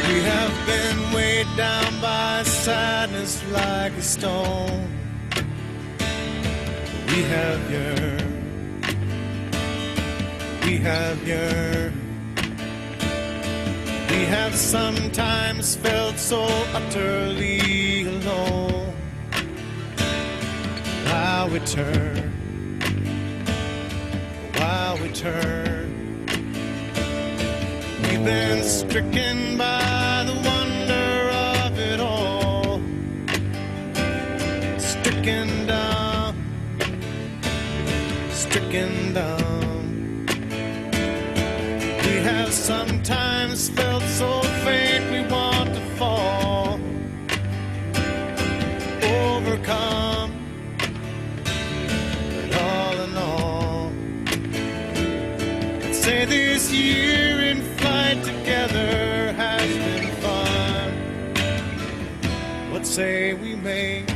We have been weighed down by sadness like a stone. We have yearned, we have yearned. We have sometimes felt so utterly alone. While we turn, while we turn, we've been stricken by the wonder of it all. Stricken down, stricken down. We have sometimes felt so faint we want to fall. Overcome, but all in all, I'd say this year in flight together has been fun. What say we make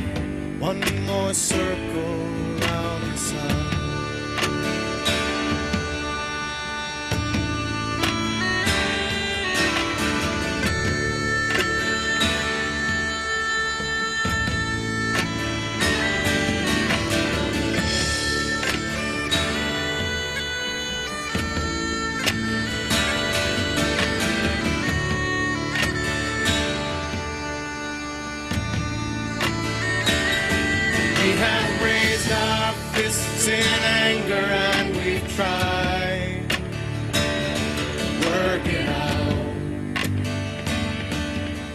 one more circle around the sun? We have raised our fists in anger and we've tried. Work it out,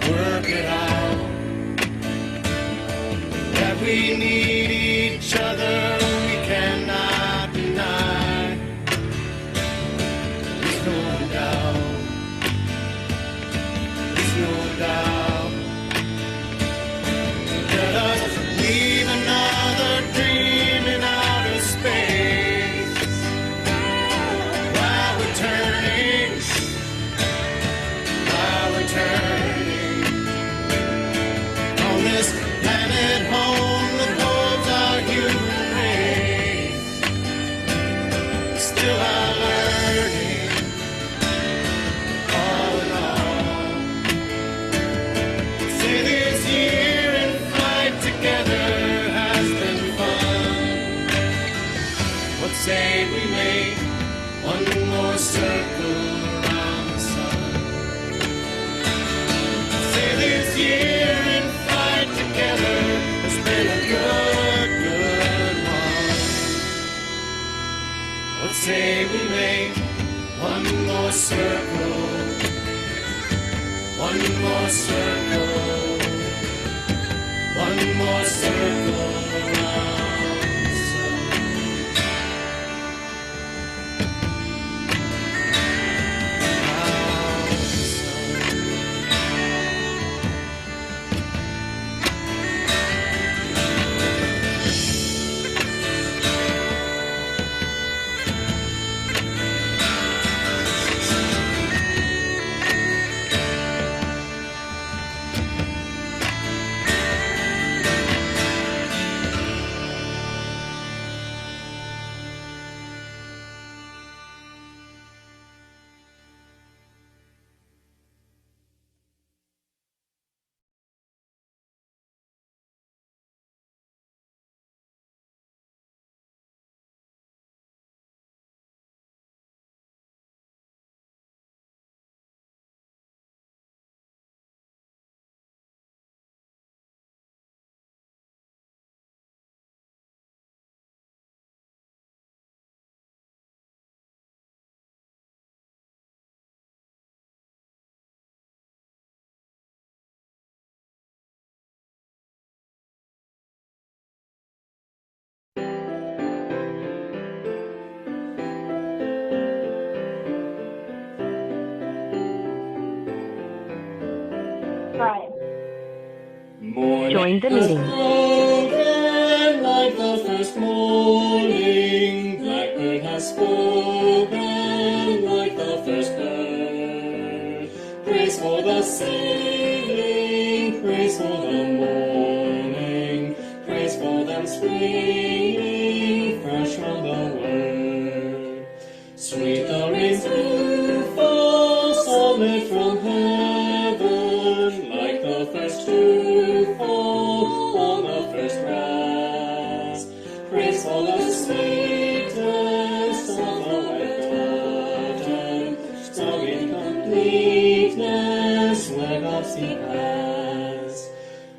work it out. That we need each other we cannot deny. There's no doubt, there's no doubt. Let us leave another dream in outer space. While we're turning, while we're turning, on this planet home that holds our human race. Still our learning, all in all. Say this year in flight together has been fun. What say we make one more circle around the sun? Say this year in flight together has been a good, good one. What say we make one more circle, one more circle, one more circle around the sun. Around the sun. Right. Join the meeting. Broken like the first morning, blackbird has spoken like the first bird. Praise for the singing, praise for the morning, praise for them springing fresh from the word. Sweet the rains do fall, solid from heaven. God's he has.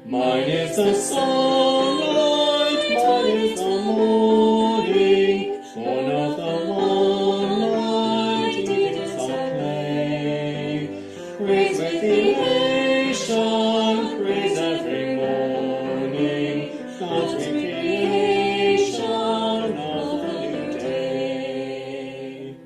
Mine is the sunlight, mine is the morning, born of the moonlight, evenings of play. Praise with elation, praise every morning, God's recreation of the new day.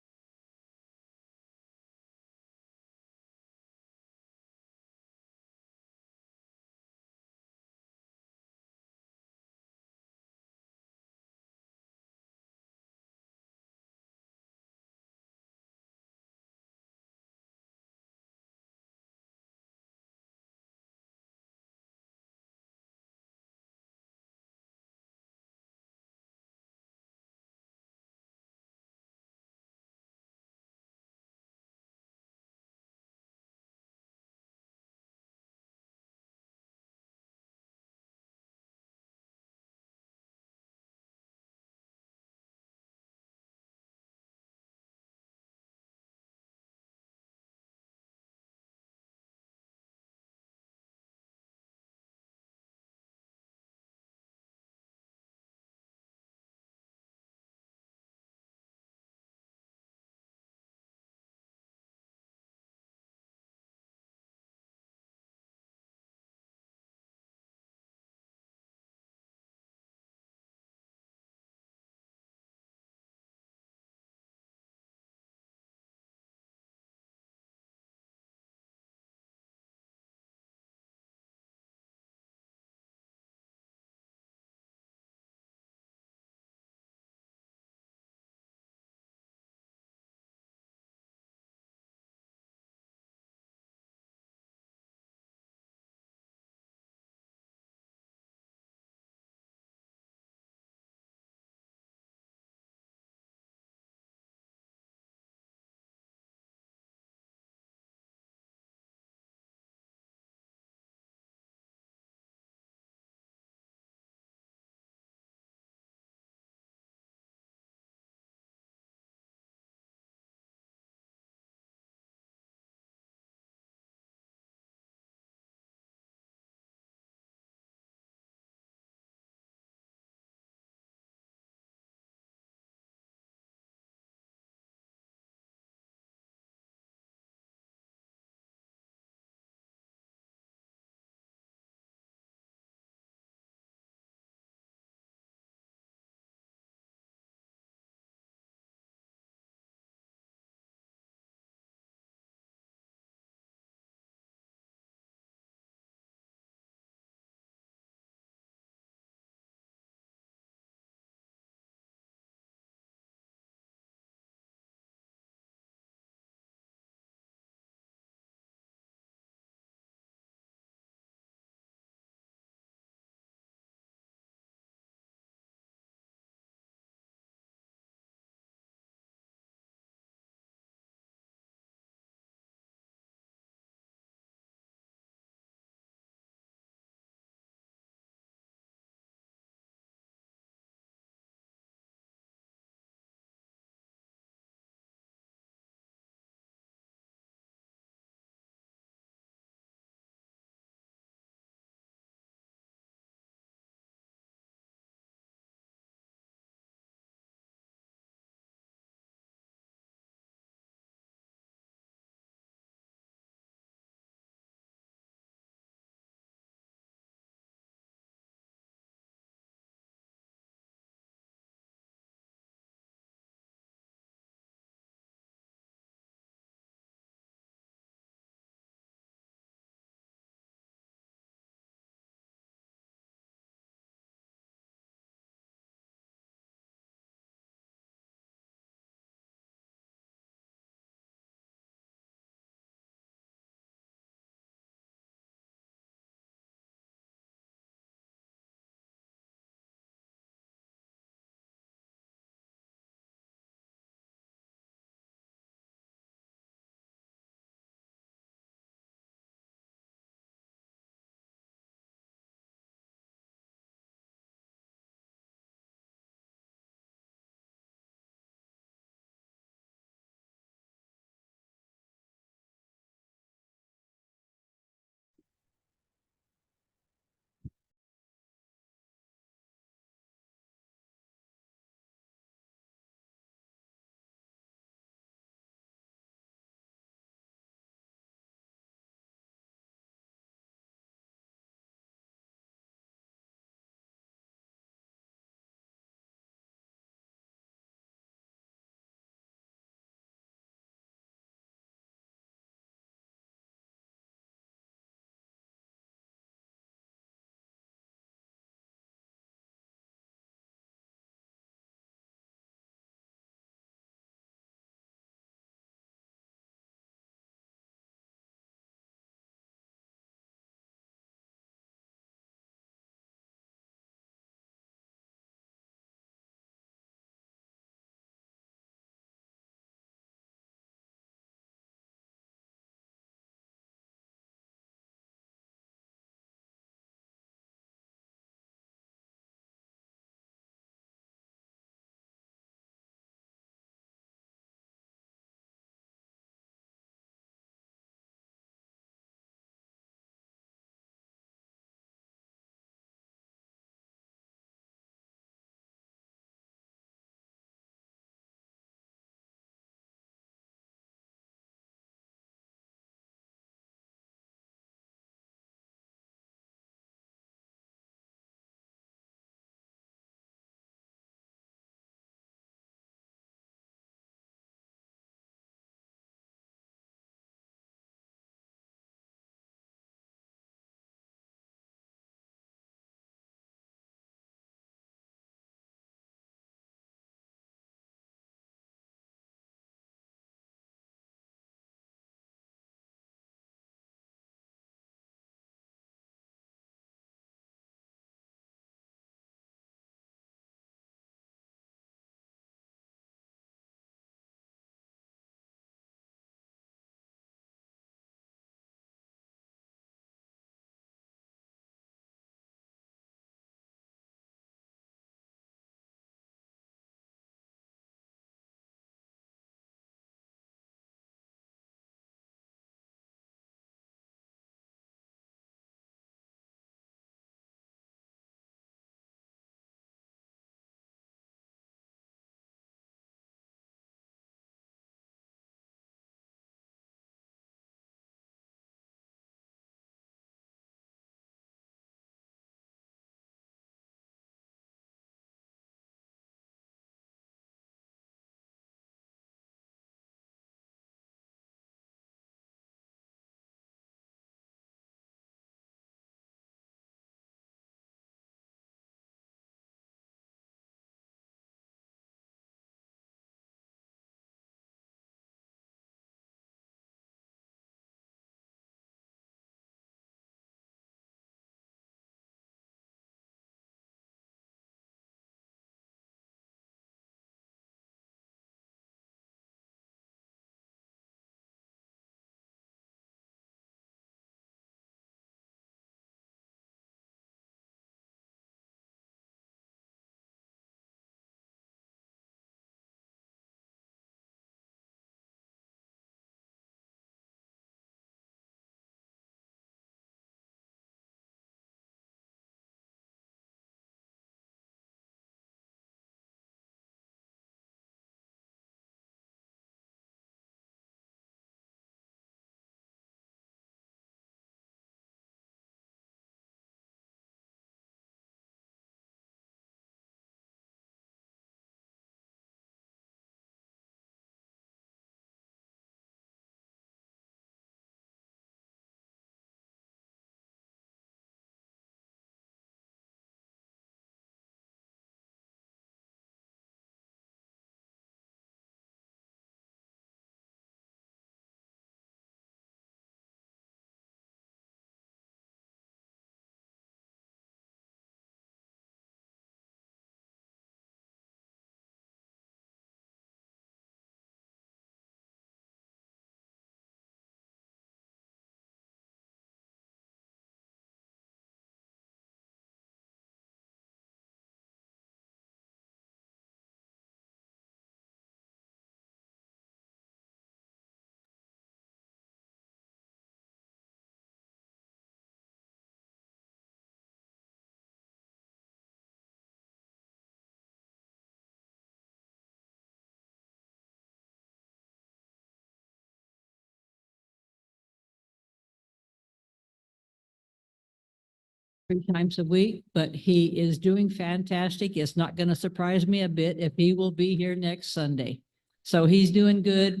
3 times a week, but he is doing fantastic. It's not going to surprise me a bit if he will be here next Sunday. So he's doing good.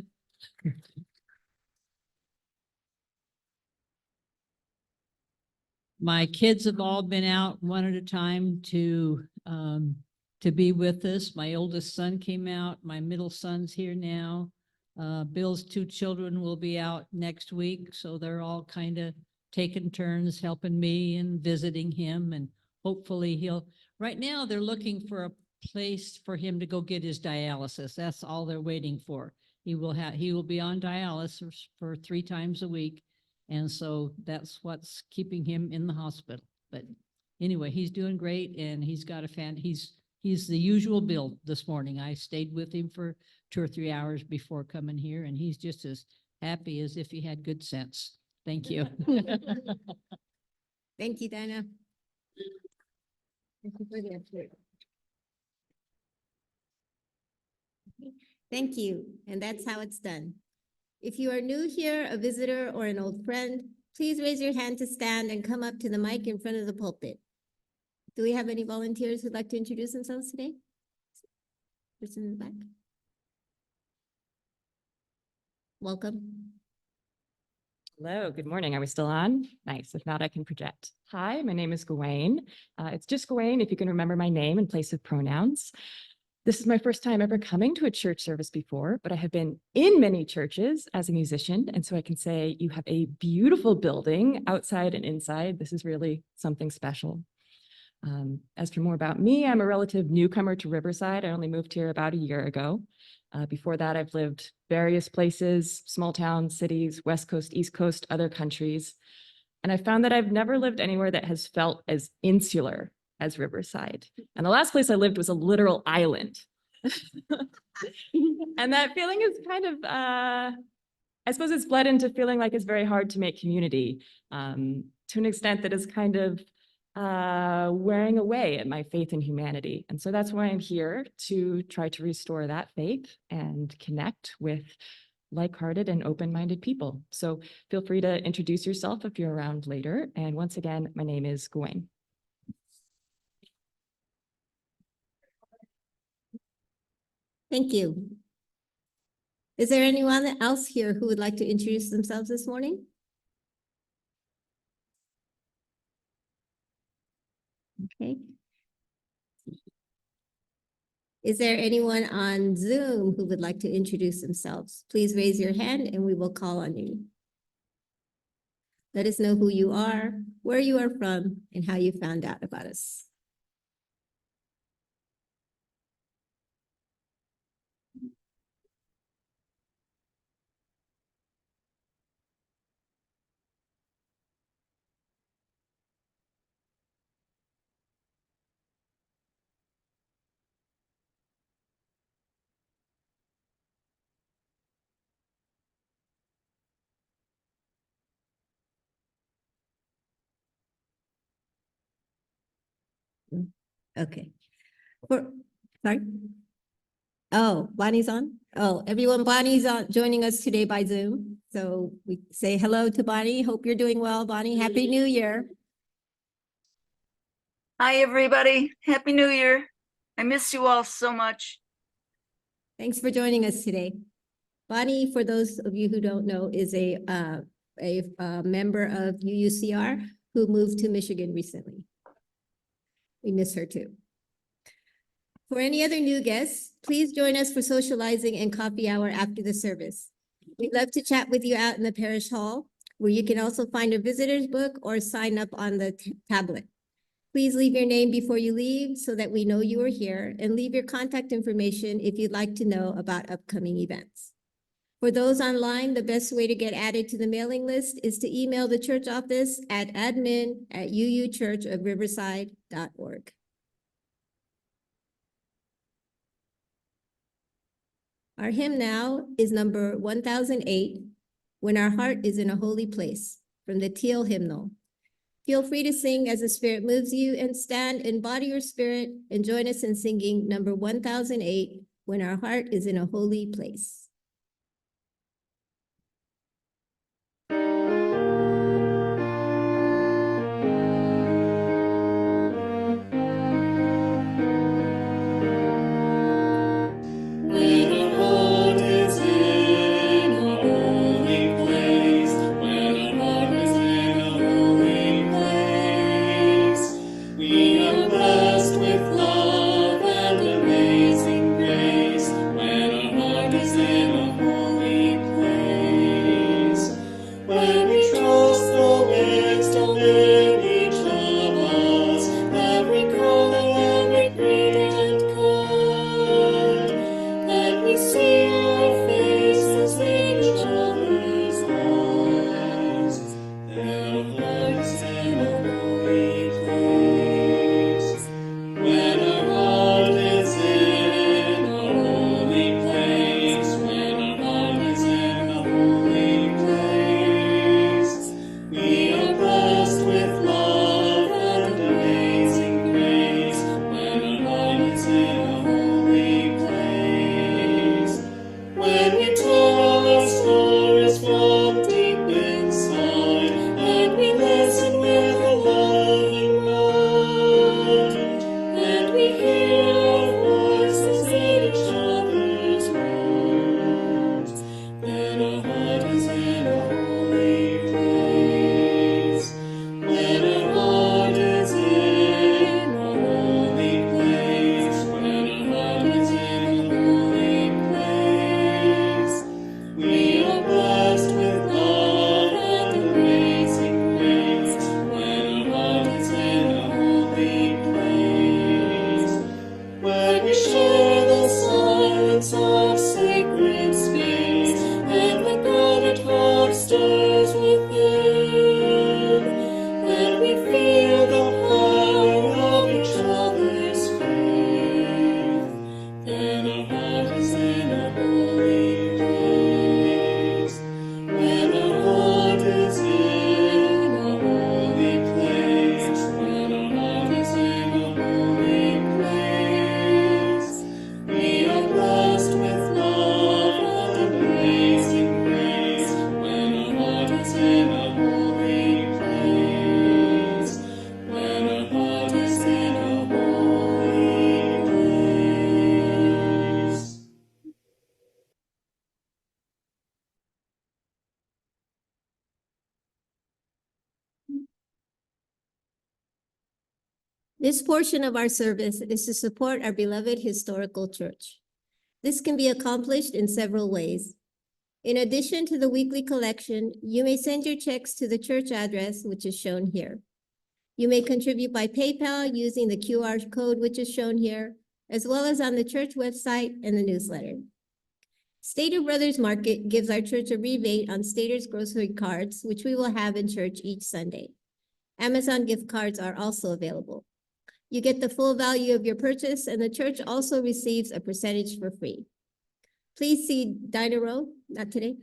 My kids have all been out one at a time to be with us. My oldest son came out. My middle son's here now. Bill's 2 children will be out next week, so they're all kind of taking turns helping me and visiting him, and hopefully right now they're looking for a place for him to go get his dialysis. That's all they're waiting for. He will be on dialysis for 3 times a week. And so that's what's keeping him in the hospital. But anyway, he's doing great, and he's got he's the usual build this morning. I stayed with him for 2 or 3 hours before coming here, and he's just as happy as if he had good sense. Thank you. Thank you, Dinah. Thank you for the update. Thank you, and that's how it's done. If you are new here, a visitor, or an old friend, please raise your hand to stand and come up to the mic in front of the pulpit. Do we have any volunteers who'd like to introduce themselves today? Person in the back. Welcome. Hello, good morning. Are we still on? Nice. If not, I can project. Hi, my name is Gawain. It's just Gawain if you can remember my name in place of pronouns. This is my first time ever coming to a church service before, but I have been in many churches as a musician. And so I can say you have a beautiful building outside and inside. This is really something special. As for more about me, I'm a relative newcomer to Riverside. I only moved here about a year ago. Before that, I've lived various places, small towns, cities, West Coast, East Coast, other countries. And I found that I've never lived anywhere that has felt as insular as Riverside. And the last place I lived was a literal island. And that feeling is kind of, I suppose it's bled into feeling like it's very hard to make community to an extent that is kind of wearing away at my faith in humanity. And so that's why I'm here to try to restore that faith and connect with like-hearted and open-minded people. So feel free to introduce yourself if you're around later. And once again, my name is Gawain. Thank you. Is there anyone else here who would like to introduce themselves this morning? Okay. Is there anyone on Zoom who would like to introduce themselves? Please raise your hand and we will call on you. Let us know who you are, where you are from, and how you found out about us. Okay. Sorry. Oh, Bonnie's on? Oh, everyone, Bonnie's joining us today by Zoom. So we say hello to Bonnie. Hope you're doing well, Bonnie. Happy New Year. Hi, everybody. Happy New Year. I miss you all so much. Thanks for joining us today. Bonnie, for those of you who don't know, is a member of UUCR who moved to Michigan recently. We miss her too. For any other new guests, please join us for socializing and coffee hour after the service. We'd love to chat with you out in the parish hall, where you can also find a visitor's book or sign up on the tablet. Please leave your name before you leave so that we know you are here, and leave your contact information if you'd like to know about upcoming events. For those online, the best way to get added to the mailing list is to email the church office at admin@uuchurchofriverside.org. Our hymn now is number 1008, When Our Heart is in a Holy Place, from the Teal hymnal. Feel free to sing as the Spirit moves you, and stand and body your spirit and join us in singing number 1008, When Our Heart is in a Holy Place. when we tell our stories from deep inside, and we listen with a loving mind, and we hear our voices in each other's words, then our heart is in a holy place. When our heart is in a holy place, when our heart is in a holy place, we are blessed with love and amazing grace. When our heart is in a holy place, when we share the silence of sacred space, and the guarded heart stirs within, and we feel the power of each other's faith, then our heart is in a holy place. When our heart is in a holy place, when our heart is in a holy place, we are blessed with love and amazing grace. When our heart is in a holy place, when our heart is in a holy place. This portion of our service is to support our beloved historical church. This can be accomplished in several ways. In addition to the weekly collection, you may send your checks to the church address, which is shown here. You may contribute by PayPal using the QR code, which is shown here, as well as on the church website and the newsletter. Stater Brothers Market gives our church a rebate on Stater's grocery cards, which we will have in church each Sunday. Amazon gift cards are also available. You get the full value of your purchase, and the church also receives a percentage for free. Please see Dinah Row, not today?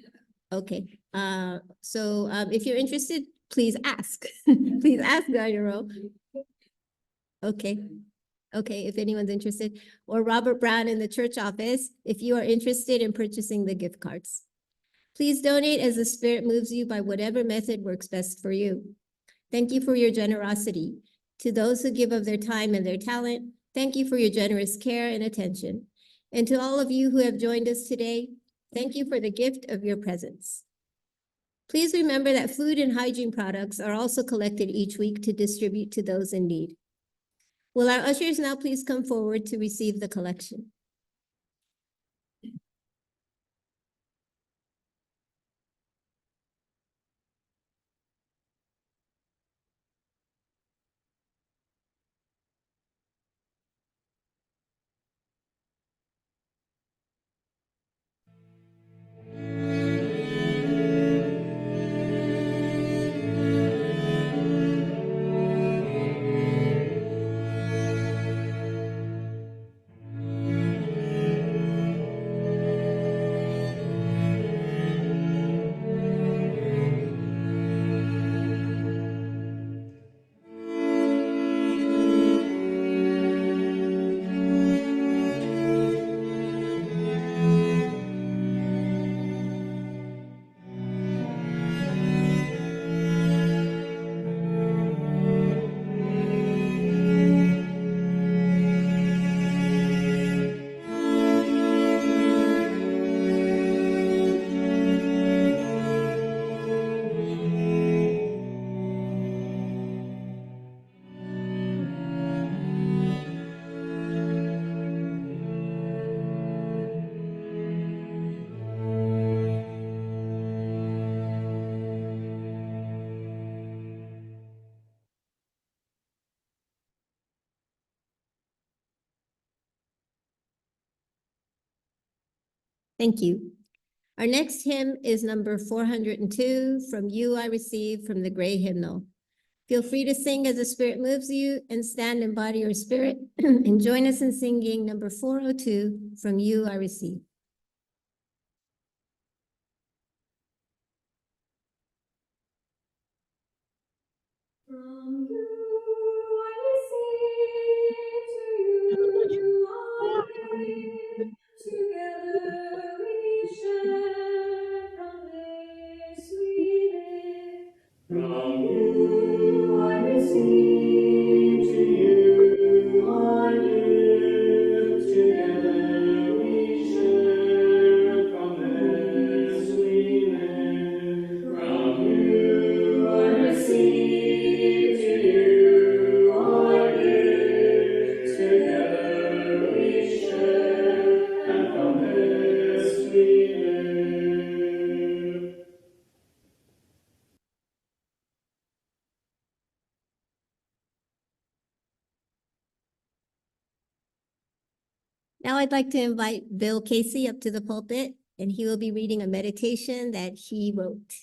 Okay, if you're interested, please ask. Please ask Dinah Row. Okay, if anyone's interested. Or Robert Brown in the church office, if you are interested in purchasing the gift cards. Please donate as the Spirit moves you by whatever method works best for you. Thank you for your generosity. To those who give of their time and their talent, thank you for your generous care and attention. And to all of you who have joined us today, thank you for the gift of your presence. Please remember that food and hygiene products are also collected each week to distribute to those in need. Will our ushers now please come forward to receive the collection? Thank you. Our next hymn is number 402, From You I Receive from the Gray Hymnal. Feel free to sing as the Spirit moves you and stand in body or spirit and join us in singing number 402, From You I Receive. From you I receive, to you I give, together we share. Now I'd like to invite Bill Casey up to the pulpit, and he will be reading a meditation that he wrote.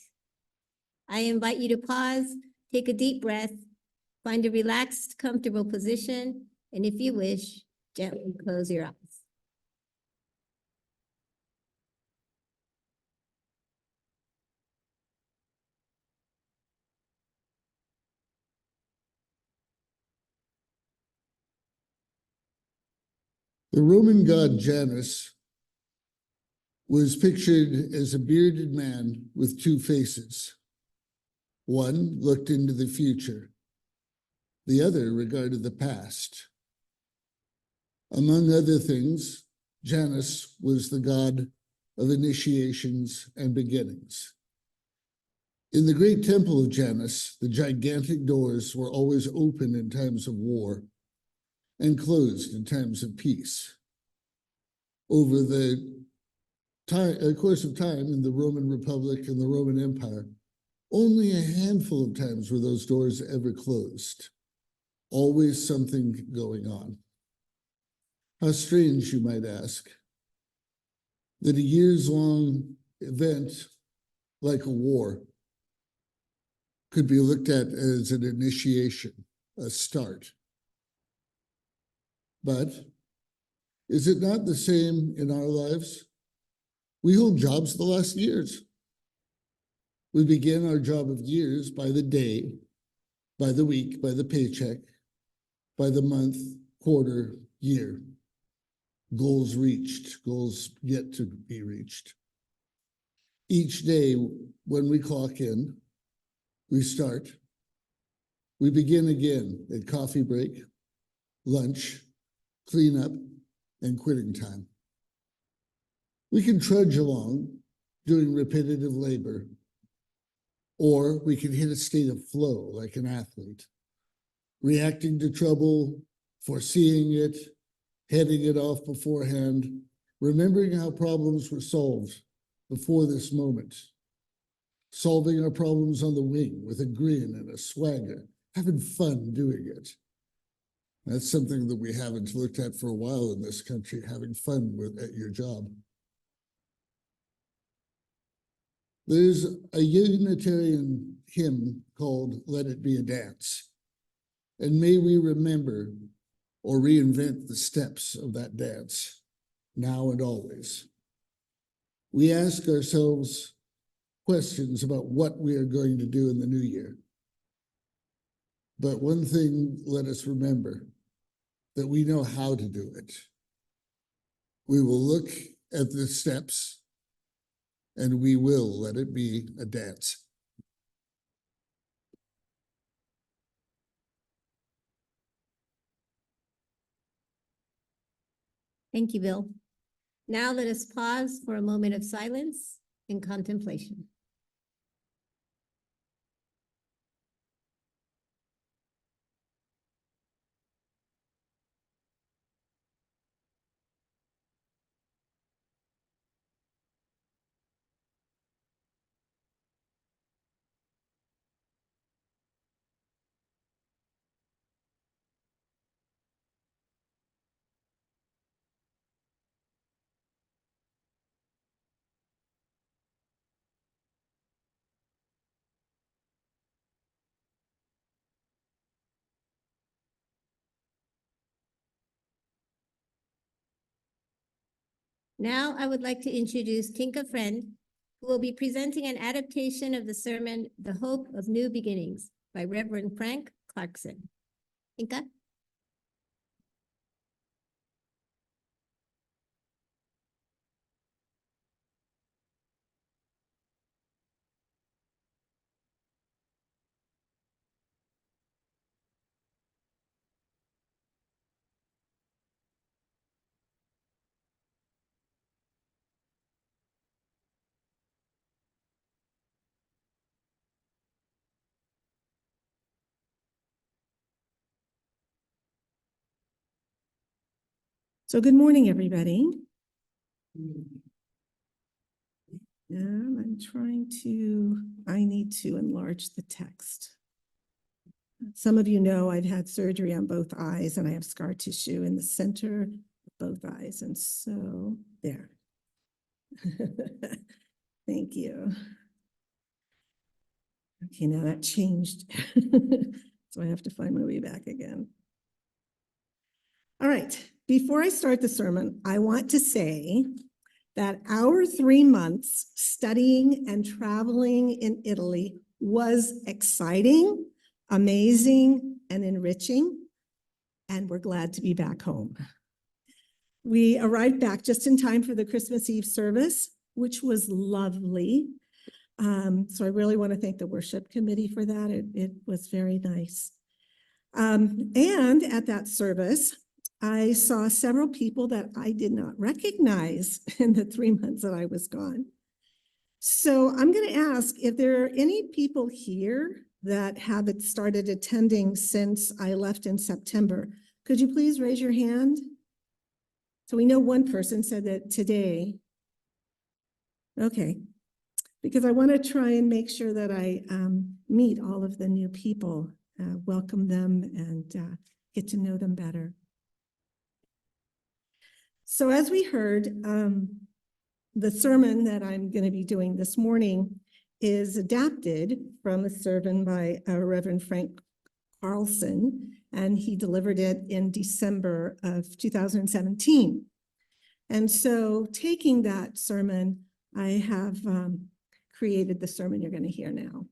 I invite you to pause, take a deep breath, find a relaxed, comfortable position, and if you wish, gently close your eyes. The Roman god Janus was pictured as a bearded man with two faces. One looked into the future. The other regarded the past. Among other things, Janus was the god of initiations and beginnings. In the great temple of Janus, the gigantic doors were always open in times of war and closed in times of peace. Over the course of time in the Roman Republic and the Roman Empire, only a handful of times were those doors ever closed. Always something going on. How strange, you might ask, that a years-long event like a war could be looked at as an initiation, a start. But is it not the same in our lives? We hold jobs the last years. We begin our job of years by the day, by the week, by the paycheck, by the month, quarter, year. Goals reached, goals yet to be reached. Each day when we clock in, we start. We begin again at coffee break, lunch, cleanup, and quitting time. We can trudge along doing repetitive labor, or we can hit a state of flow like an athlete, reacting to trouble, foreseeing it, heading it off beforehand, remembering how problems were solved before this moment, solving our problems on the wing with a grin and a swagger, having fun doing it. That's something that we haven't looked at for a while in this country, having fun at your job. There's a Unitarian hymn called Let It Be a Dance. And may we remember or reinvent the steps of that dance now and always. We ask ourselves questions about what we are going to do in the new year. But one thing, let us remember that we know how to do it. We will look at the steps and we will let it be a dance. Thank you, Bill. Now let us pause for a moment of silence and contemplation. Now I would like to introduce Tinka Friend, who will be presenting an adaptation of the sermon, The Hope of New Beginnings by Reverend Frank Clarkson. Tinka? So good morning, everybody. I need to enlarge the text. Some of you know I've had surgery on both eyes and I have scar tissue in the center of both eyes. And so there. Thank you. Okay, now that changed. So I have to find my way back again. All right, before I start the sermon, I want to say that our 3 months studying and traveling in Italy was exciting, amazing, and enriching, and we're glad to be back home. We arrived back just in time for the Christmas Eve service, which was lovely. So I really want to thank the worship committee for that. It was very nice. And at that service, I saw several people that I did not recognize in the 3 months that I was gone. So I'm going to ask if there are any people here that haven't started attending since I left in September. Could you please raise your hand? So we know one person said that today. Okay, because I want to try and make sure that I meet all of the new people, welcome them, and get to know them better. So as we heard, the sermon that I'm going to be doing this morning is adapted from a sermon by Reverend Frank Carlson, and he delivered it in December of 2017. And so taking that sermon, I have created the sermon you're going to hear now.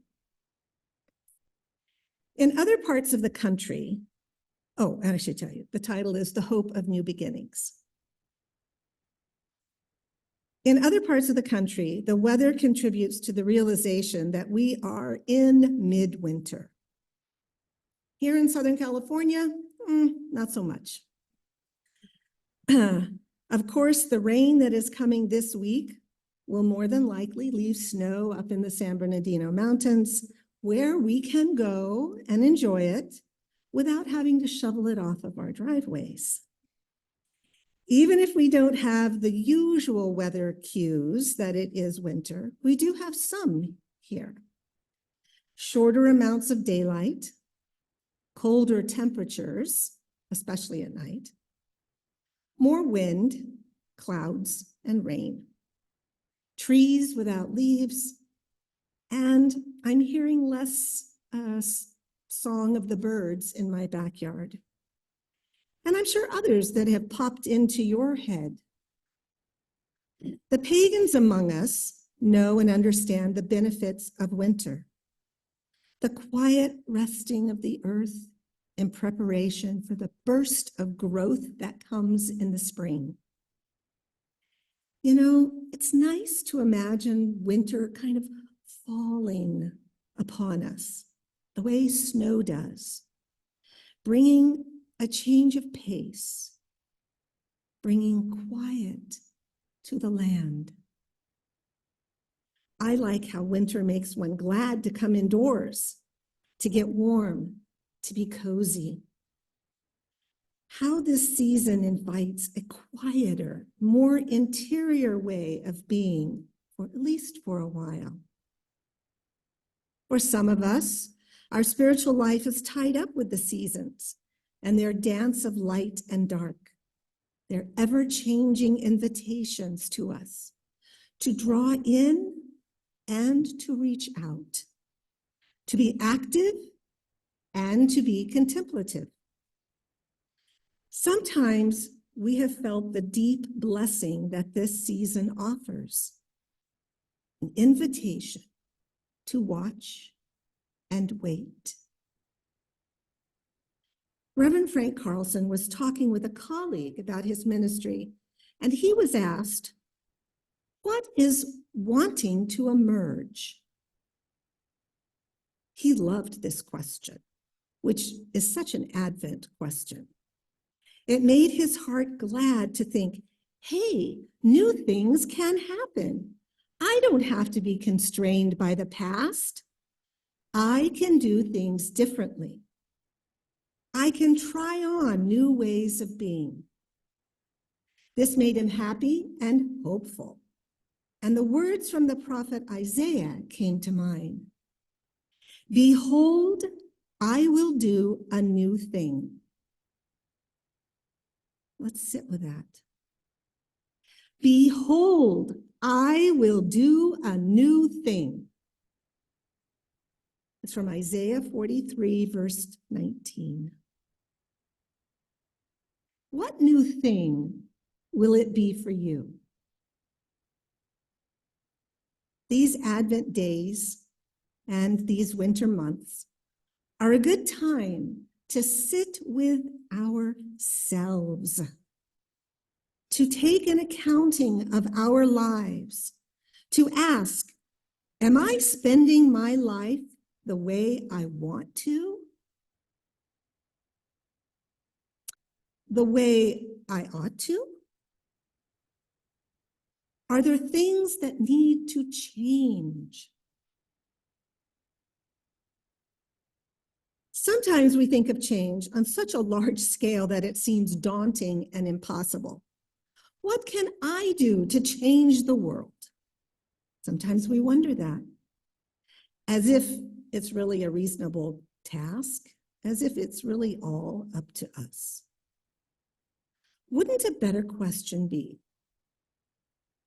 In other parts of the country, oh, and I should tell you, the title is The Hope of New Beginnings. In other parts of the country, the weather contributes to the realization that we are in midwinter. Here in Southern California, not so much. Of course, the rain that is coming this week will more than likely leave snow up in the San Bernardino Mountains, where we can go and enjoy it without having to shovel it off of our driveways. Even if we don't have the usual weather cues that it is winter, we do have some here. Shorter amounts of daylight, colder temperatures, especially at night, more wind, clouds, and rain, trees without leaves, and I'm hearing less song of the birds in my backyard. And I'm sure others that have popped into your head. The pagans among us know and understand the benefits of winter, the quiet resting of the earth in preparation for the burst of growth that comes in the spring. You know, it's nice to imagine winter kind of falling upon us, the way snow does, bringing a change of pace, bringing quiet to the land. I like how winter makes one glad to come indoors, to get warm, to be cozy. How this season invites a quieter, more interior way of being, or at least for a while. For some of us, our spiritual life is tied up with the seasons and their dance of light and dark, their ever-changing invitations to us to draw in and to reach out, to be active and to be contemplative. Sometimes we have felt the deep blessing that this season offers, an invitation to watch and wait. Reverend Frank Carlson was talking with a colleague about his ministry, and he was asked, what is wanting to emerge? He loved this question, which is such an Advent question. It made his heart glad to think, hey, new things can happen. I don't have to be constrained by the past. I can do things differently. I can try on new ways of being. This made him happy and hopeful. And the words from the prophet Isaiah came to mind. Behold, I will do a new thing. Let's sit with that. Behold, I will do a new thing. It's from Isaiah 43, verse 19. What new thing will it be for you? These Advent days and these winter months are a good time to sit with ourselves, to take an accounting of our lives, to ask, am I spending my life the way I want to? The way I ought to? Are there things that need to change? Sometimes we think of change on such a large scale that it seems daunting and impossible. What can I do to change the world? Sometimes we wonder that, as if it's really a reasonable task, as if it's really all up to us. Wouldn't a better question be,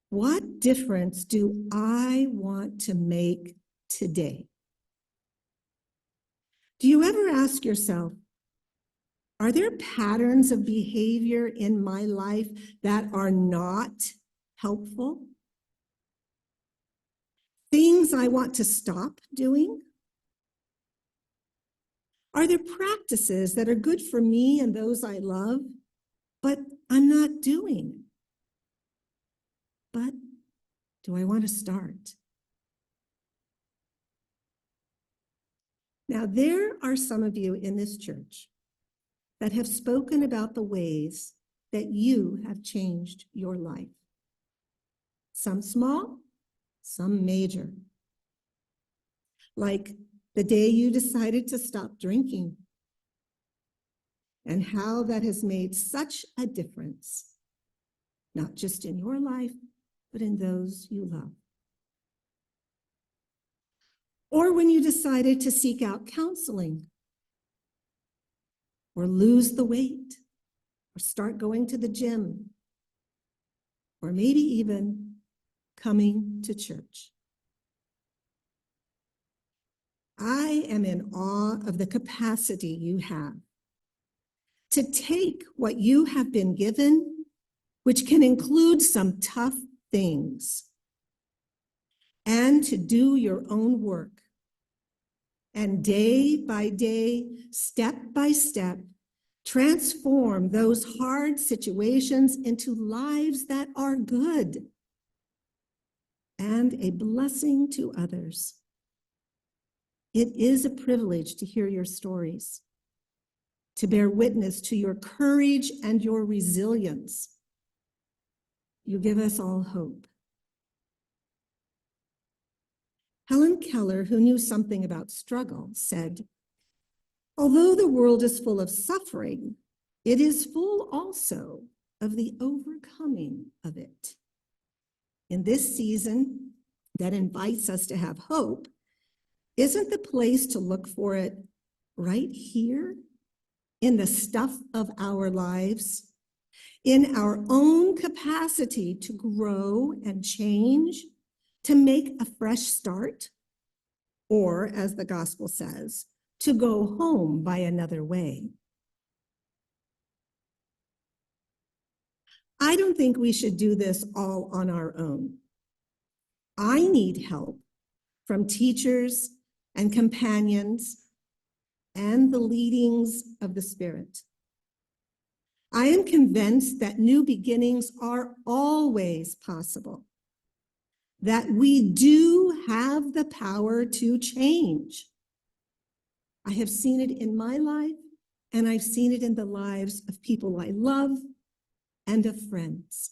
what difference do I want to make today? Do you ever ask yourself, are there patterns of behavior in my life that are not helpful? Things I want to stop doing? Are there practices that are good for me and those I love, but I'm not doing? But do I want to start? Now, there are some of you in this church that have spoken about the ways that you have changed your life. Some small, some major. Like the day you decided to stop drinking, and how that has made such a difference, not just in your life, but in those you love. Or when you decided to seek out counseling, or lose the weight, or start going to the gym, or maybe even coming to church. I am in awe of the capacity you have to take what you have been given, which can include some tough things, and to do your own work. And day by day, step by step, transform those hard situations into lives that are good and a blessing to others. It is a privilege to hear your stories, to bear witness to your courage and your resilience. You give us all hope. Helen Keller, who knew something about struggle, said, although the world is full of suffering, it is full also of the overcoming of it. In this season that invites us to have hope, isn't the place to look for it right here in the stuff of our lives, in our own capacity to grow and change, to make a fresh start, or as the gospel says, to go home by another way? I don't think we should do this all on our own. I need help from teachers and companions and the leadings of the Spirit. I am convinced that new beginnings are always possible, that we do have the power to change. I have seen it in my life, and I've seen it in the lives of people I love and of friends.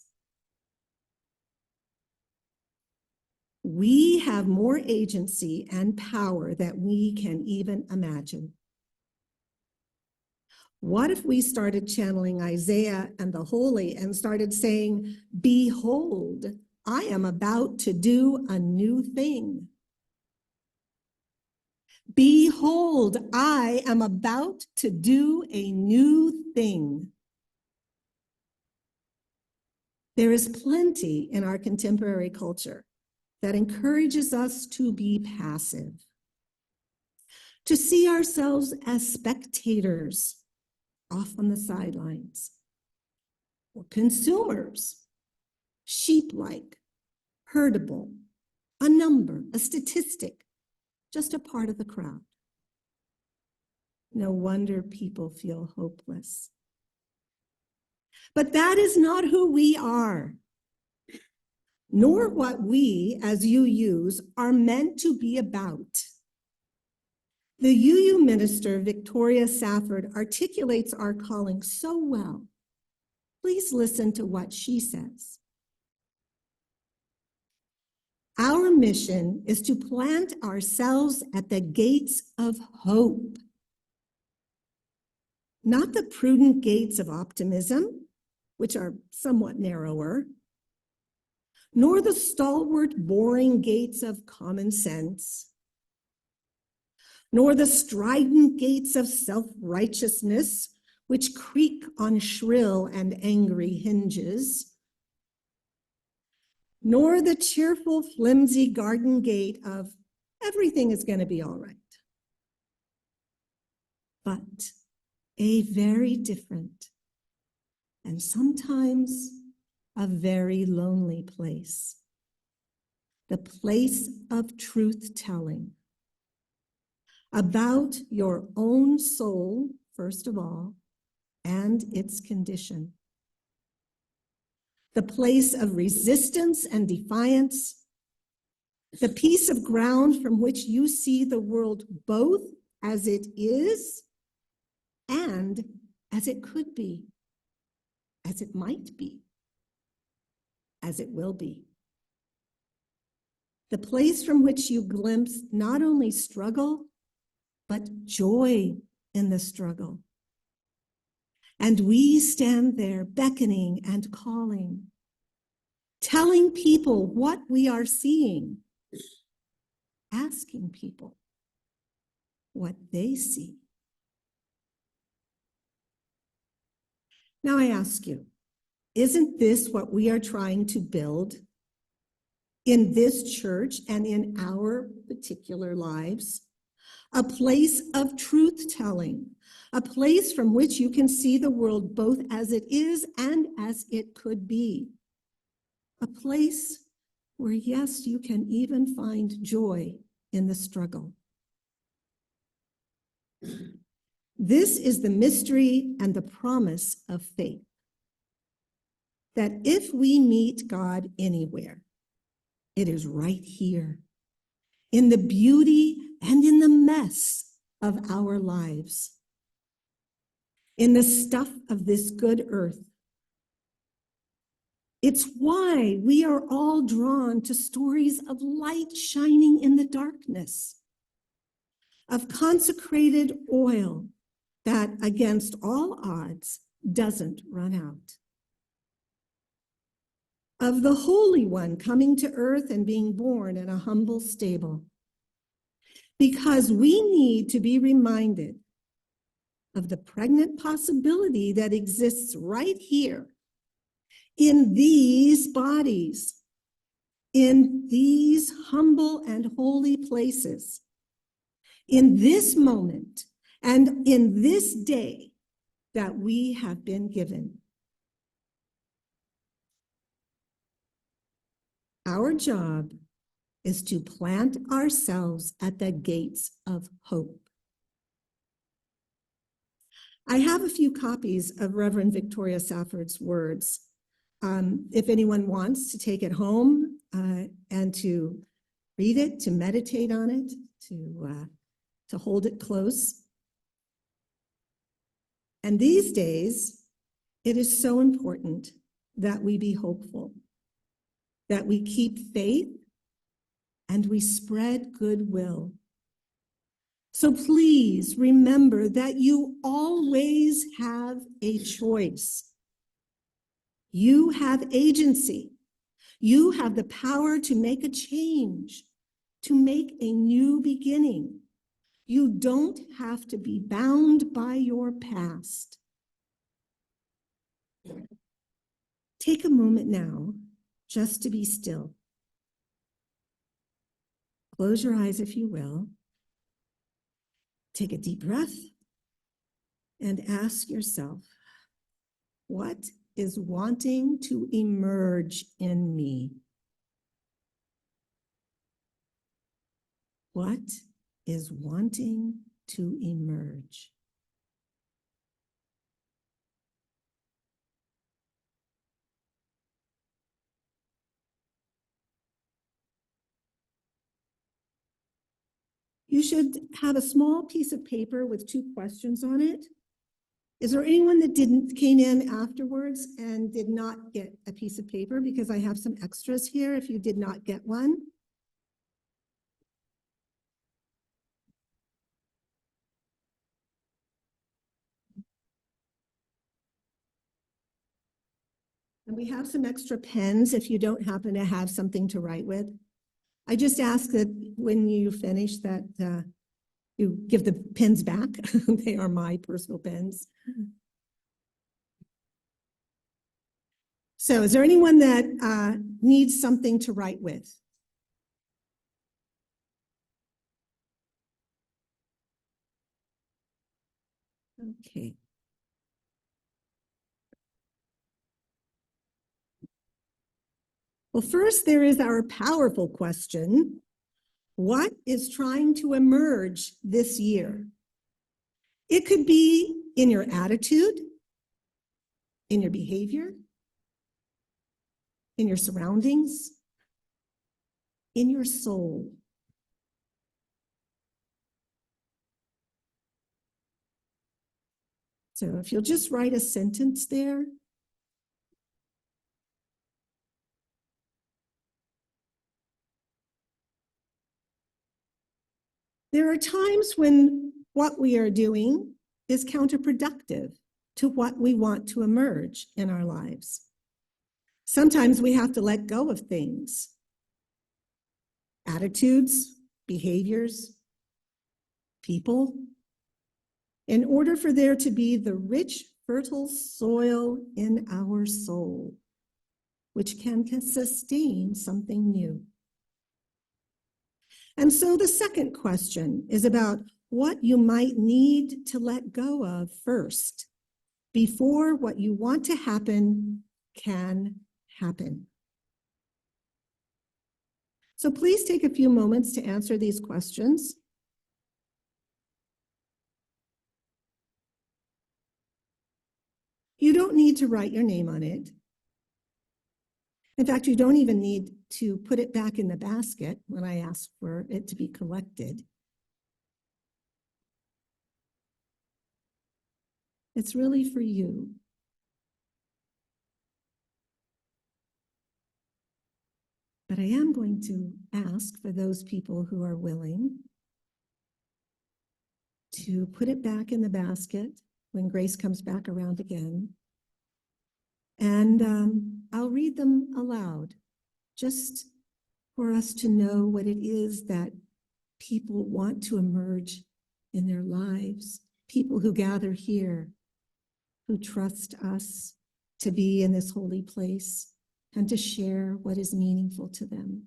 We have more agency and power than we can even imagine. What if we started channeling Isaiah and the holy and started saying, behold, I am about to do a new thing. Behold, I am about to do a new thing. There is plenty in our contemporary culture that encourages us to be passive, to see ourselves as spectators off on the sidelines, or consumers, sheep-like, herdable, a number, a statistic, just a part of the crowd. No wonder people feel hopeless. But that is not who we are, nor what we, as UUs, are meant to be about. The UU minister, Victoria Safford, articulates our calling so well. Please listen to what she says. Our mission is to plant ourselves at the gates of hope, not the prudent gates of optimism, which are somewhat narrower, nor the stalwart, boring gates of common sense, nor the strident gates of self-righteousness, which creak on shrill and angry hinges, nor the cheerful, flimsy garden gate of everything is going to be all right, but a very different and sometimes a very lonely place, the place of truth-telling about your own soul, first of all, and its condition. The place of resistance and defiance, the piece of ground from which you see the world both as it is and as it could be, as it might be, as it will be. The place from which you glimpse not only struggle, but joy in the struggle. And we stand there beckoning and calling, telling people what we are seeing, asking people what they see. Now I ask you, isn't this what we are trying to build in this church and in our particular lives? A place of truth-telling, a place from which you can see the world both as it is and as it could be. A place where, yes, you can even find joy in the struggle. This is the mystery and the promise of faith, that if we meet God anywhere, it is right here, in the beauty and in the mess of our lives, in the stuff of this good earth. It's why we are all drawn to stories of light shining in the darkness, of consecrated oil that, against all odds, doesn't run out, of the Holy One coming to earth and being born in a humble stable, because we need to be reminded of the pregnant possibility that exists right here in these bodies, in these humble and holy places, in this moment and in this day that we have been given. Our job is to plant ourselves at the gates of hope. I have a few copies of Reverend Victoria Safford's words. If anyone wants to take it home and to read it, to meditate on it, to hold it close. And these days, it is so important that we be hopeful, that we keep faith, and we spread goodwill. So please remember that you always have a choice. You have agency. You have the power to make a change, to make a new beginning. You don't have to be bound by your past. take a moment now just to be still. Close your eyes if you will. Take a deep breath and ask yourself, what is wanting to emerge in me? What is wanting to emerge? You should have a small piece of paper with 2 questions on it. Is there anyone that came in afterwards and did not get a piece of paper? Because I have some extras here if you did not get one. And we have some extra pens if you don't happen to have something to write with. I just ask that when you finish that you give the pens back. They are my personal pens. So is there anyone that needs something to write with? Okay. Well, first there is our powerful question. What is trying to emerge this year? It could be in your attitude, in your behavior, in your surroundings, in your soul. So if you'll just write a sentence there. There are times when what we are doing is counterproductive to what we want to emerge in our lives. Sometimes we have to let go of things, attitudes, behaviors, people, in order for there to be the rich, fertile soil in our soul, which can sustain something new. And so the second question is about what you might need to let go of first before what you want to happen can happen. So please take a few moments to answer these questions. You don't need to write your name on it. In fact, you don't even need to put it back in the basket when I ask for it to be collected. It's really for you. But I am going to ask for those people who are willing to put it back in the basket when Grace comes back around again. And I'll read them aloud, just for us to know what it is that people want to emerge in their lives, people who gather here, who trust us to be in this holy place and to share what is meaningful to them.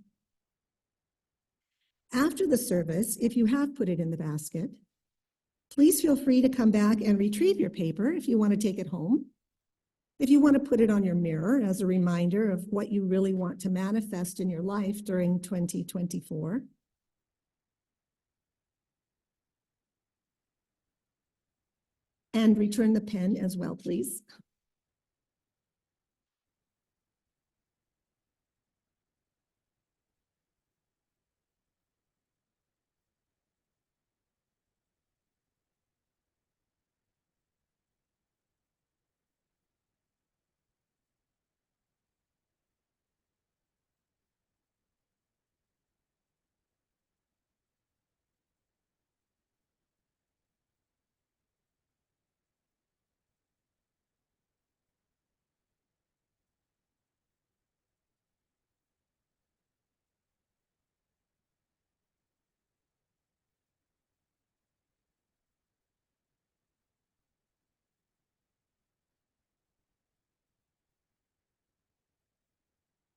After the service, if you have put it in the basket, please feel free to come back and retrieve your paper if you want to take it home. If you want to put it on your mirror as a reminder of what you really want to manifest in your life during 2024. And return the pen as well, please.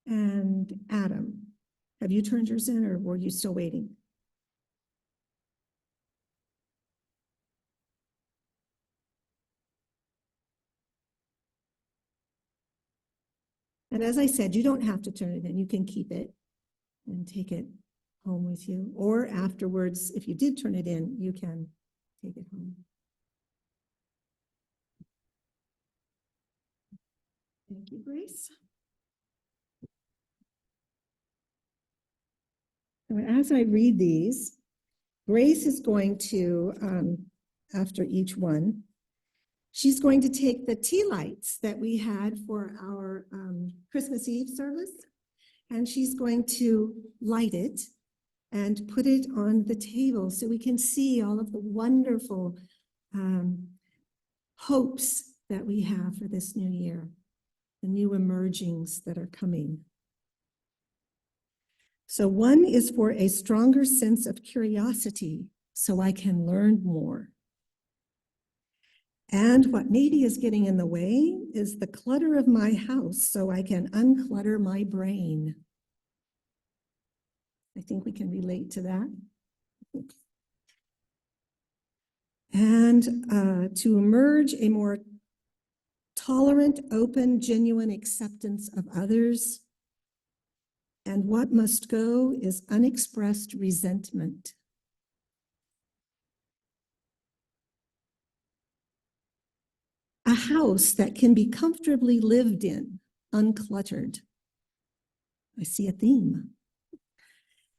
And Adam, have you turned yours in or were you still waiting? And as I said, you don't have to turn it in. You can keep it and take it home with you. Or afterwards, if you did turn it in, you can take it home. Thank you, Grace. And as I read these, Grace is going to, after each one, she's going to take the tea lights that we had for our Christmas Eve service, and she's going to light it and put it on the table so we can see all of the wonderful hopes that we have for this new year, the new emergings that are coming. So one is for a stronger sense of curiosity so I can learn more. And what maybe is getting in the way is the clutter of my house so I can unclutter my brain. I think we can relate to that. And to emerge a more tolerant, open, genuine acceptance of others. And what must go is unexpressed resentment. A house that can be comfortably lived in, uncluttered. I see a theme.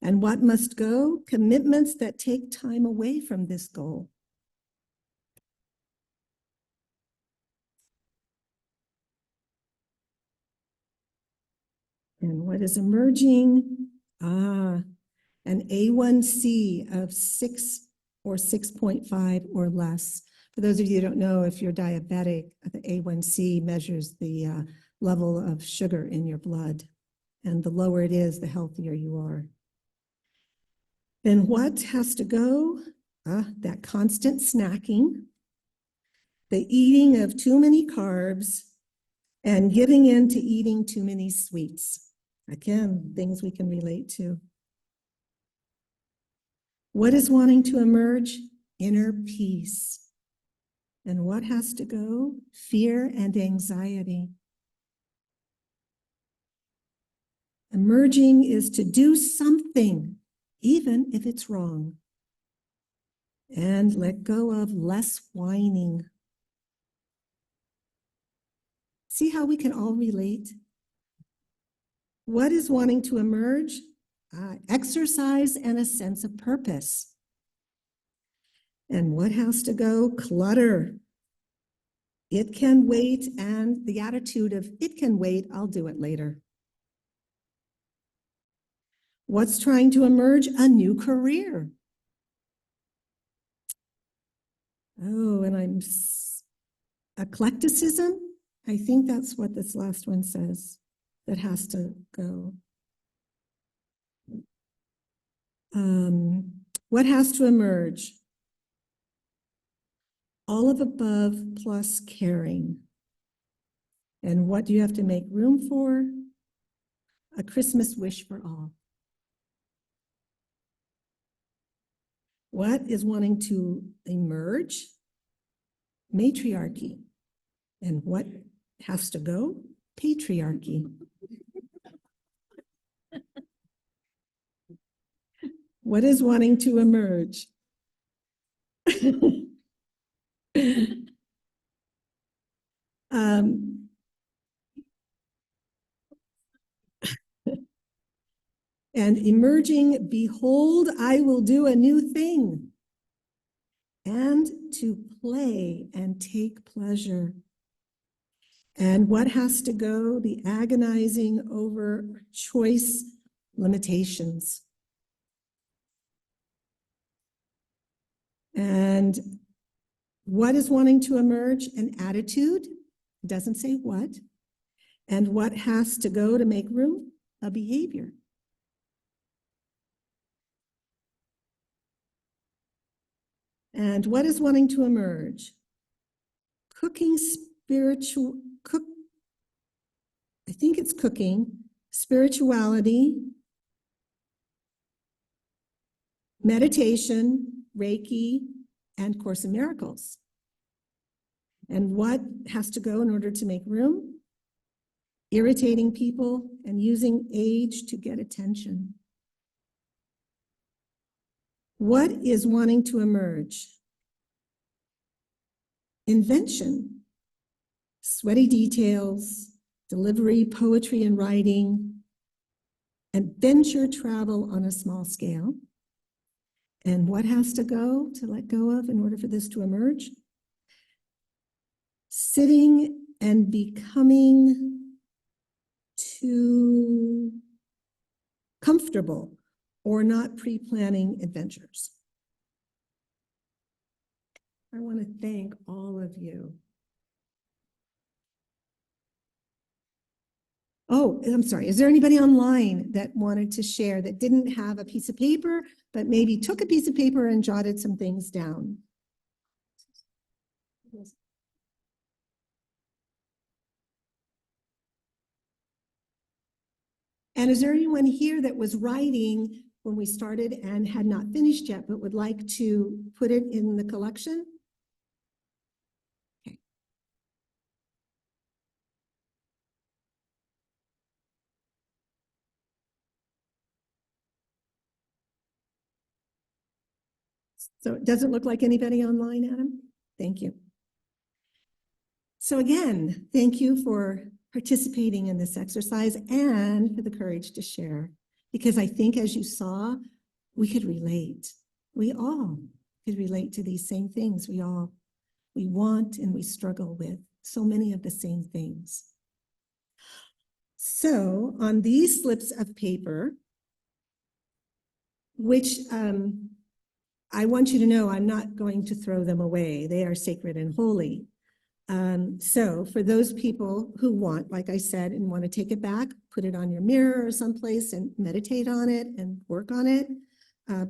And what must go? Commitments that take time away from this goal. And what is emerging? An A1C of 6 or 6.5 or less. For those of you who don't know, if you're diabetic, the A1C measures the level of sugar in your blood. And the lower it is, the healthier you are. And what has to go? That constant snacking, the eating of too many carbs, and giving in to eating too many sweets. Again, things we can relate to. What is wanting to emerge? Inner peace. And what has to go? Fear and anxiety. Emerging is to do something, even if it's wrong. And let go of less whining. See how we can all relate? What is wanting to emerge? Exercise and a sense of purpose. And what has to go? Clutter. It can wait, and the attitude of it can wait, I'll do it later. What's trying to emerge? A new career. Oh, and I'm eclecticism. I think that's what this last one says. That has to go. What has to emerge? All of above plus caring. And what do you have to make room for? A Christmas wish for all. What is wanting to emerge? Matriarchy. And what has to go? Patriarchy. What is wanting to emerge? And emerging, behold, I will do a new thing. And to play and take pleasure. And what has to go? The agonizing over choice limitations. And what is wanting to emerge? An attitude. It doesn't say what. And what has to go to make room? A behavior. And what is wanting to emerge? Cooking spiritual, I think it's cooking spirituality, meditation, Reiki, and Course in Miracles. And what has to go in order to make room? Irritating people and using age to get attention. What is wanting to emerge? Invention, sweaty details, delivery, poetry and writing, adventure travel on a small scale. And what has to go to let go of in order for this to emerge? Sitting and becoming too comfortable or not pre-planning adventures. I want to thank all of you. Oh, I'm sorry. Is there anybody online that wanted to share that didn't have a piece of paper, but maybe took a piece of paper and jotted some things down? And is there anyone here that was writing when we started and had not finished yet, but would like to put it in the collection? Okay. So it doesn't look like anybody online, Adam? Thank you. So again, thank you for participating in this exercise and for the courage to share, because I think as you saw, we could relate. We all could relate to these same things. We want and we struggle with so many of the same things. So on these slips of paper, which I want you to know I'm not going to throw them away. They are sacred and holy. So for those people who want, like I said, and want to take it back, put it on your mirror or someplace and meditate on it and work on it,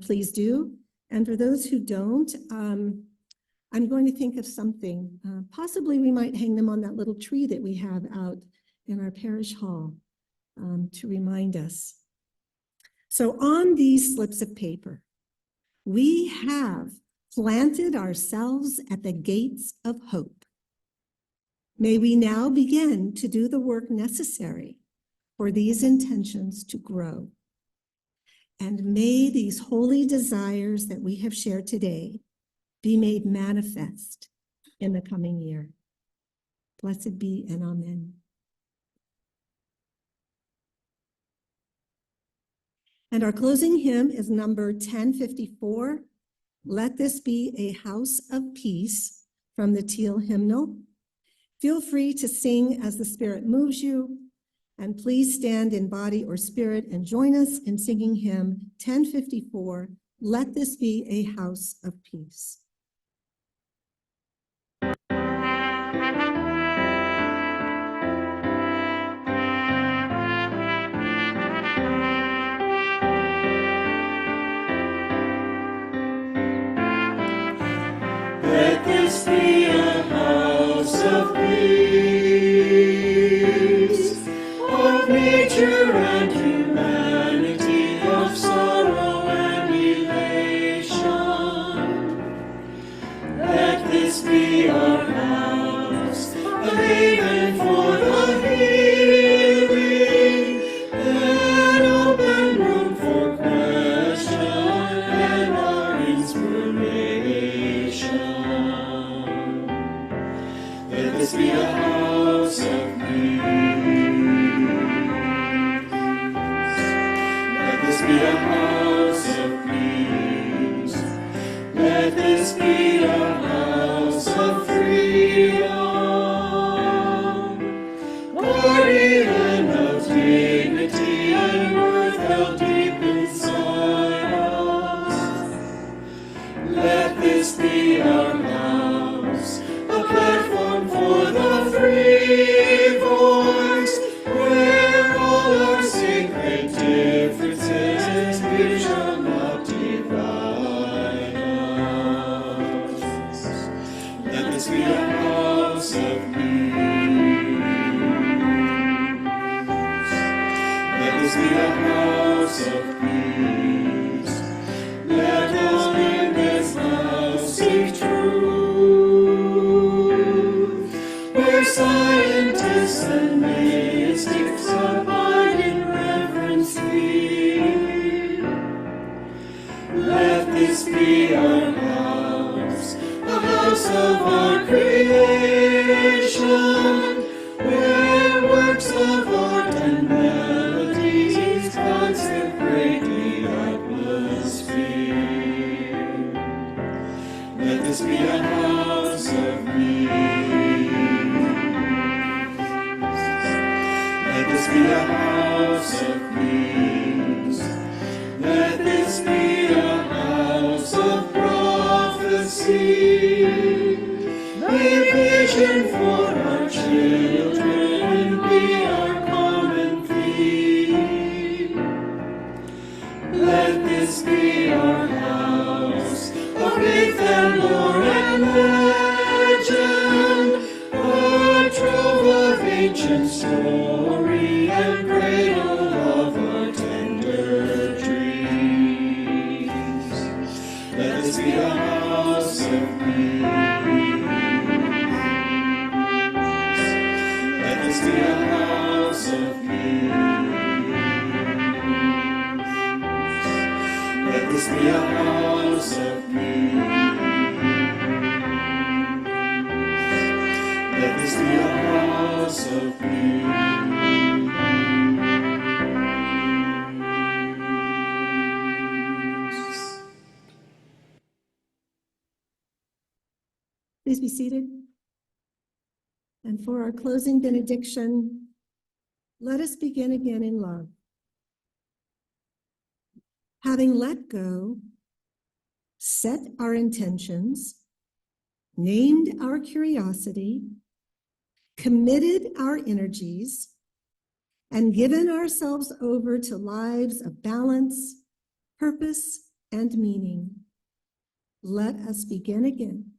please do. And for those who don't, I'm going to think of something. Possibly we might hang them on that little tree that we have out in our parish hall to remind us. So on these slips of paper, we have planted ourselves at the gates of hope. May we now begin to do the work necessary for these intentions to grow. And may these holy desires that we have shared today be made manifest in the coming year. Blessed be and amen. And our closing hymn is number 1054. Let this be a house of peace, from the Teal hymnal. Feel free to sing as the Spirit moves you, and please stand in body or spirit and join us in singing hymn 1054, Let This Be a House of Peace. Let this be a house of peace, of nature and humanity, of sorrow and elation. Let this be our house, a haven for the healing, an open room for question and our inspiration. Let this be a house of peace. Let this be a house of peace. Let this be a house of freedom, guardian of dignity and worth held deep inside us. Let this be our house, a platform for the free voice, where all our sacred differences shall not divide us. Let this be a house of peace. wondrous and mystic, abide in reverence we. Let this be our house, the house of our creation, where works of art and melodies consecrate the atmosphere. Let this be a house of peace. Let this be a house of peace. Let this be a house of prophecy. A vision for our children be our common theme. Let this be our house of faith and lore and legend, a trove of ancient story and cradle of our tender dreams. Let this be a house of peace. Let this be a house of peace. Let this be a house of peace. Let this be a house of peace. Please be seated. And for our closing benediction, let us begin again in love. Having let go, set our intentions, named our curiosity, committed our energies, and given ourselves over to lives of balance, purpose, and meaning, let us begin again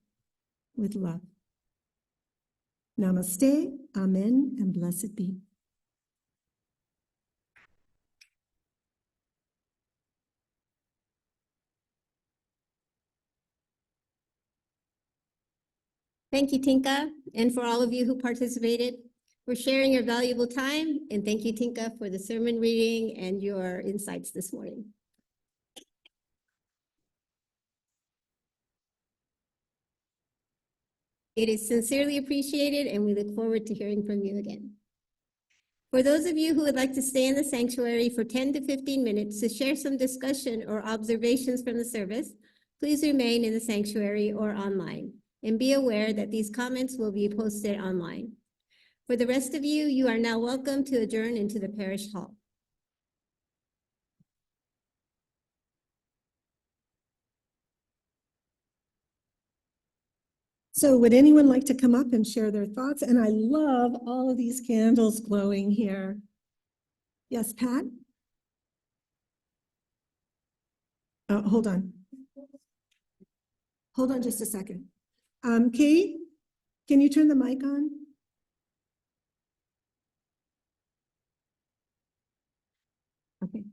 with love. Namaste, amen, and blessed be. Thank you, Tinka, and for all of you who participated for sharing your valuable time. And thank you, Tinka, for the sermon reading and your insights this morning. It is sincerely appreciated, and we look forward to hearing from you again. For those of you who would like to stay in the sanctuary for 10 to 15 minutes to share some discussion or observations from the service, please remain in the sanctuary or online, and be aware that these comments will be posted online. For the rest of you, you are now welcome to adjourn into the parish hall. So would anyone like to come up and share their thoughts? And I love all of these candles glowing here. Yes, Pat? Oh, hold on. Hold on just a second. Kate, can you turn the mic on? Okay.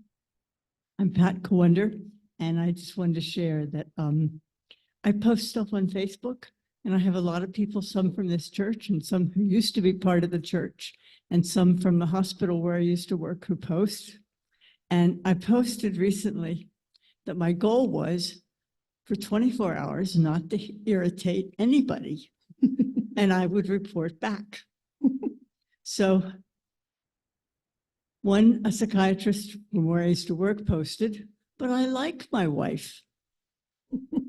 I'm Pat Cowender, and I just wanted to share that I post stuff on Facebook, and I have a lot of people, some from this church and some who used to be part of the church, and some from the hospital where I used to work who post. And I posted recently that my goal was for 24 hours not to irritate anybody, and I would report back. So a psychiatrist from where I used to work posted, but I like my wife,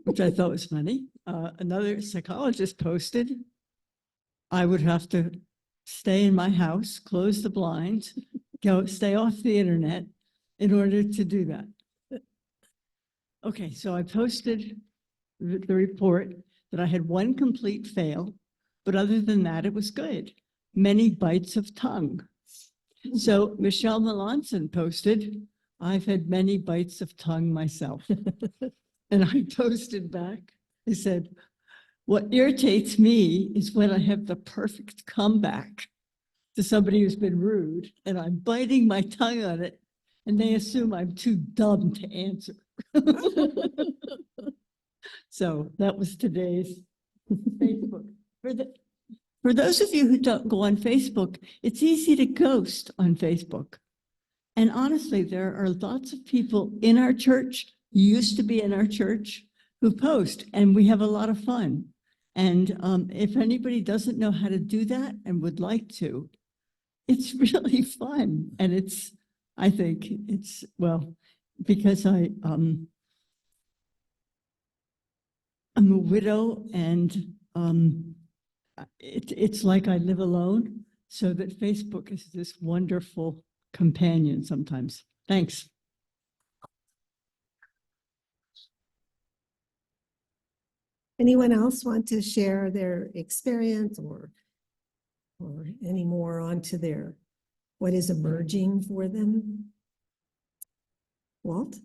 which I thought was funny. Another psychologist posted, I would have to stay in my house, close the blinds, stay off the internet in order to do that. Okay, so I posted the report that I had one complete fail, but other than that, it was good. Many bites of tongue. So Michelle Melanson posted, I've had many bites of tongue myself. And I posted back, I said, what irritates me is when I have the perfect comeback to somebody who's been rude and I'm biting my tongue on it and they assume I'm too dumb to answer. So that was today's Facebook. For For those of you who don't go on Facebook, it's easy to ghost on Facebook. And honestly, there are lots of people in our church, used to be in our church, who post, and we have a lot of fun. And if anybody doesn't know how to do that and would like to, it's really fun. And I think it's, well, because I'm a widow, and it's like I live alone, so that Facebook is this wonderful companion sometimes. Thanks. Anyone else want to share their experience or any more onto their, what is emerging for them? Walt?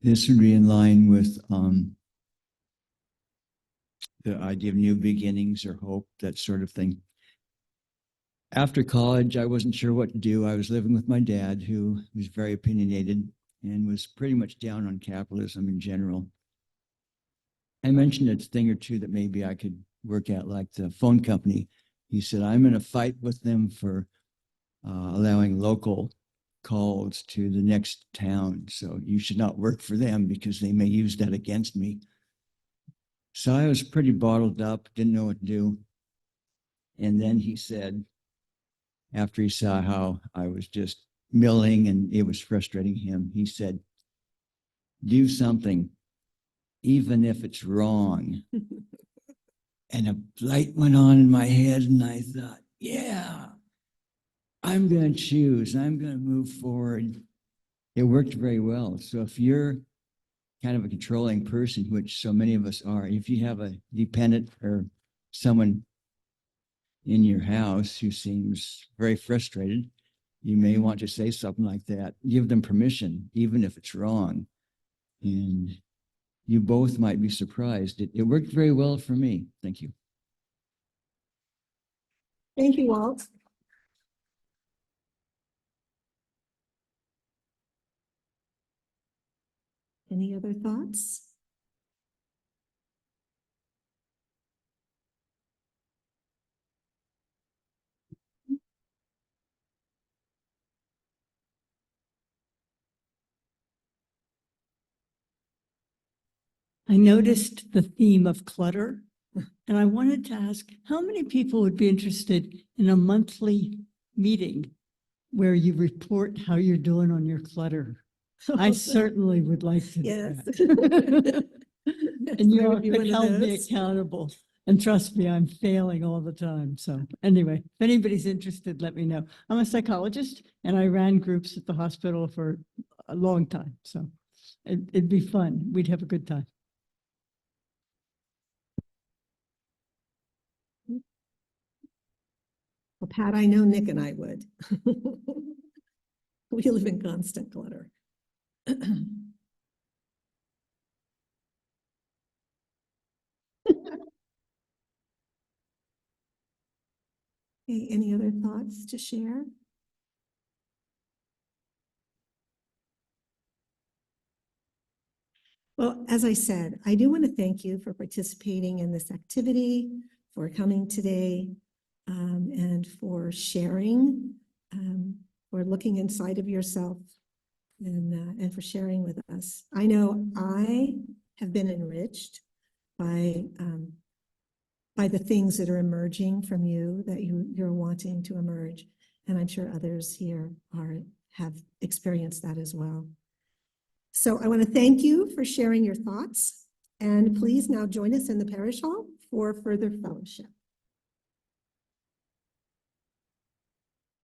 This would be in line with the idea of new beginnings or hope, that sort of thing. After college, I wasn't sure what to do. I was living with my dad, who was very opinionated and was pretty much down on capitalism in general. I mentioned a thing or two that maybe I could work at, like the phone company. He said, I'm in a fight with them for allowing local calls to the next town. So you should not work for them because they may use that against me. So I was pretty bottled up, didn't know what to do. And then he said, after he saw how I was just milling and it was frustrating him, he said, do something, even if it's wrong. And a light went on in my head, and I thought, yeah, I'm going to choose. I'm going to move forward. It worked very well. So if you're kind of a controlling person, which so many of us are, if you have a dependent or someone in your house who seems very frustrated, you may want to say something like that. Give them permission, even if it's wrong. And you both might be surprised. It worked very well for me. Thank you. Thank you, Walt. Any other thoughts? I noticed the theme of clutter, and I wanted to ask how many people would be interested in a monthly meeting where you report how you're doing on your clutter. I certainly would like to do Yes. that. And you I all would be could one of hold me those. accountable. And trust me, I'm failing all the time. So anyway, if anybody's interested, let me know. I'm a psychologist, and I ran groups at the hospital for a long time. So it'd be fun. We'd have a good time. Well, Pat, I know Nick and I would. We live in constant clutter. Okay, any other thoughts to share? Well, as I said, I do want to thank you for participating in this activity, for coming today, and for sharing, for looking inside of yourself, and for sharing with us. I know I have been enriched by the things that are emerging from you, that you're wanting to emerge, and I'm sure others here have experienced that as well. So I want to thank you for sharing your thoughts, and please now join us in the parish hall for further fellowship.